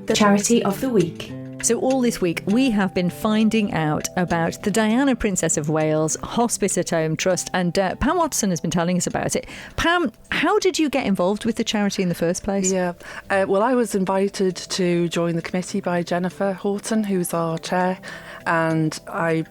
The Charity of the Week. So all this week we have been finding out about the Diana, Princess of Wales Hospice at Home Trust, and Pam Watson has been telling us about it. Pam, how did you get involved with the charity in the first place? Well, I was invited to join the committee by Jennifer Horton, who's our chair, and I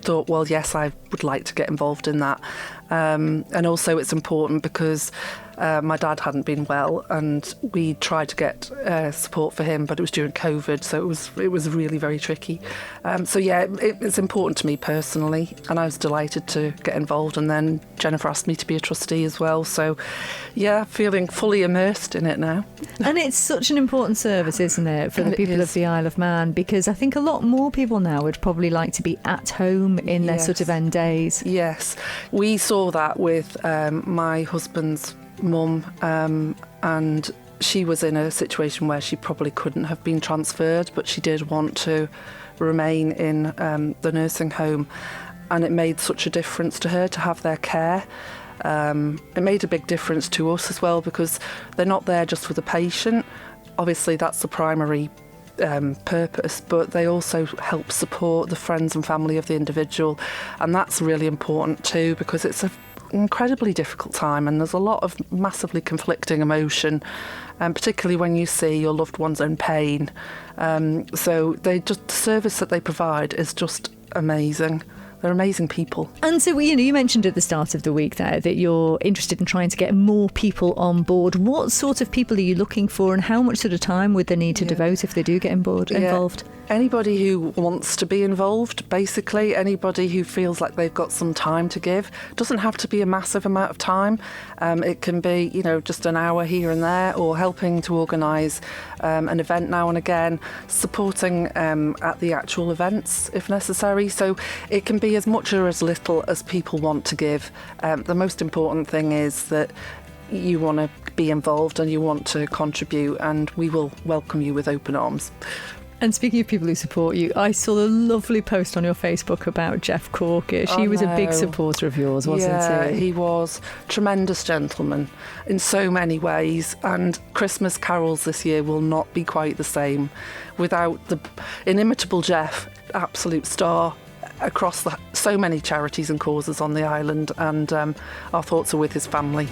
thought, well, yes, I would like to get involved in that. And also it's important because my dad hadn't been well, and we tried to get support for him, but it was during COVID, so it was really very tricky. It's important to me personally, and I was delighted to get involved. And then Jennifer asked me to be a trustee as well, so feeling fully immersed in it now. And it's such an important service, isn't it, for the people of the Isle of Man, because I think a lot more people now would probably like to be at home in their sort of end days. Yes, we saw that with my husband's mum, and she was in a situation where she probably couldn't have been transferred, but she did want to remain in the nursing home, and it made such a difference to her to have their care. It made a big difference to us as well, because they're not there just for the patient. Obviously that's the primary purpose, but they also help support the friends and family of the individual, and that's really important too, because it's an incredibly difficult time and there's a lot of massively conflicting emotion, and particularly when you see your loved ones in pain. So the service that they provide is just amazing. They're amazing people. And so, you mentioned at the start of the week there that you're interested in trying to get more people on board. What sort of people are you looking for, and how much sort of time would they need to devote if they do get involved? Anybody who wants to be involved, basically. Anybody who feels like they've got some time to give. It doesn't have to be a massive amount of time. It can be, just an hour here and there, or helping to organise an event now and again, supporting at the actual events if necessary. So it can be as much or as little as people want to give. The most important thing is that you want to be involved and you want to contribute, and we will welcome you with open arms. And speaking of people who support you, I saw a lovely post on your Facebook about Jeff Corkish. He was a big supporter of yours, wasn't he? Yeah, he was. Tremendous gentleman in so many ways. And Christmas carols this year will not be quite the same without the inimitable Jeff, absolute star across so many charities and causes on the island. And our thoughts are with his family.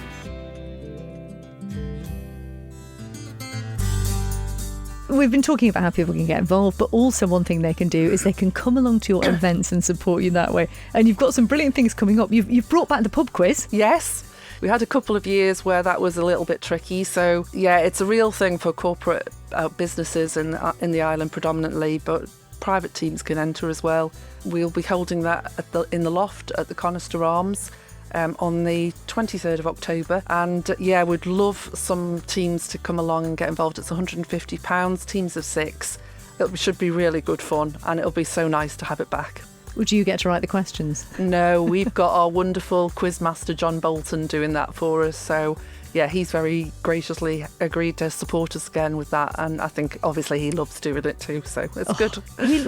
We've been talking about how people can get involved, but also one thing they can do is they can come along to your events and support you that way. And you've got some brilliant things coming up. You've brought back the pub quiz. Yes. We had a couple of years where that was a little bit tricky. So, it's a real thing for corporate businesses in the island predominantly, but private teams can enter as well. We'll be holding that in the loft at the Conister Arms on the 23rd of October, and we'd love some teams to come along and get involved. It's £150, teams of 6. It should be really good fun, and it'll be so nice to have it back. Would you get to write the questions? No, we've got our wonderful quizmaster John Bolton doing that for us, so he's very graciously agreed to support us again with that, and I think obviously he loves doing it too, so it's good.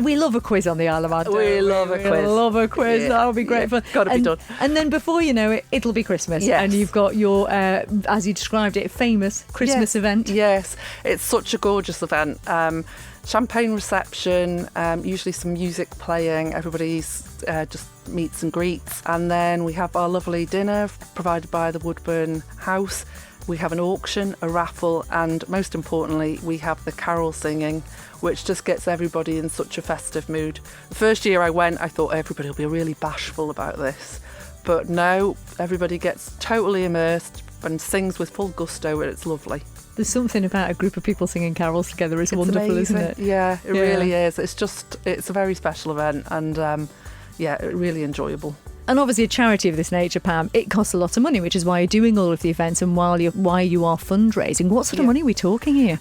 We love a quiz on the Isle of Man. We love a quiz. We love a quiz. That'll be great fun. Got to be done. And then before you know it, it'll be Christmas. Yes. And you've got your, as you described it, famous Christmas event. Yes, it's such a gorgeous event. Champagne reception, usually some music playing, everybody's just meets and greets, and then we have our lovely dinner provided by the Woodburn House. We have an auction, a raffle, and most importantly we have the carol singing, which just gets everybody in such a festive mood. The first year I went, I thought everybody will be really bashful about this, but no, everybody gets totally immersed and sings with full gusto, and it's lovely. There's something about a group of people singing carols together. It's wonderful, amazing. Isn't it? Yeah, it really is. It's a very special event, and really enjoyable. And obviously a charity of this nature, Pam, it costs a lot of money, which is why you're doing all of the events and why you are fundraising. What sort of money are we talking here?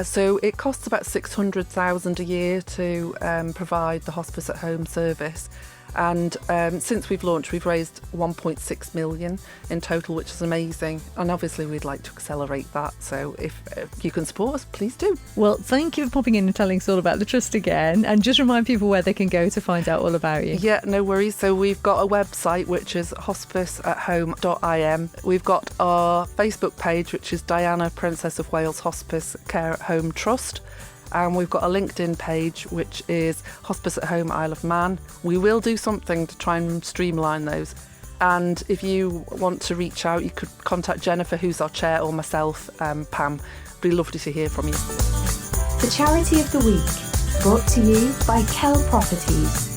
So it costs about $600,000 a year to provide the Hospice at Home service. And since we've launched, we've raised 1.6 million in total, which is amazing. And obviously we'd like to accelerate that. So if you can support us, please do. Well, thank you for popping in and telling us all about the Trust again. And just remind people where they can go to find out all about you. Yeah, no worries. So we've got a website, which is hospiceathome.im. We've got our Facebook page, which is Diana, Princess of Wales Hospice Care at Home Trust. And we've got a LinkedIn page, which is Hospice at Home Isle of Man. We will do something to try and streamline those. And if you want to reach out, you could contact Jennifer, who's our chair, or myself, Pam. It'd be lovely to hear from you. The Charity of the Week, brought to you by Kell Properties.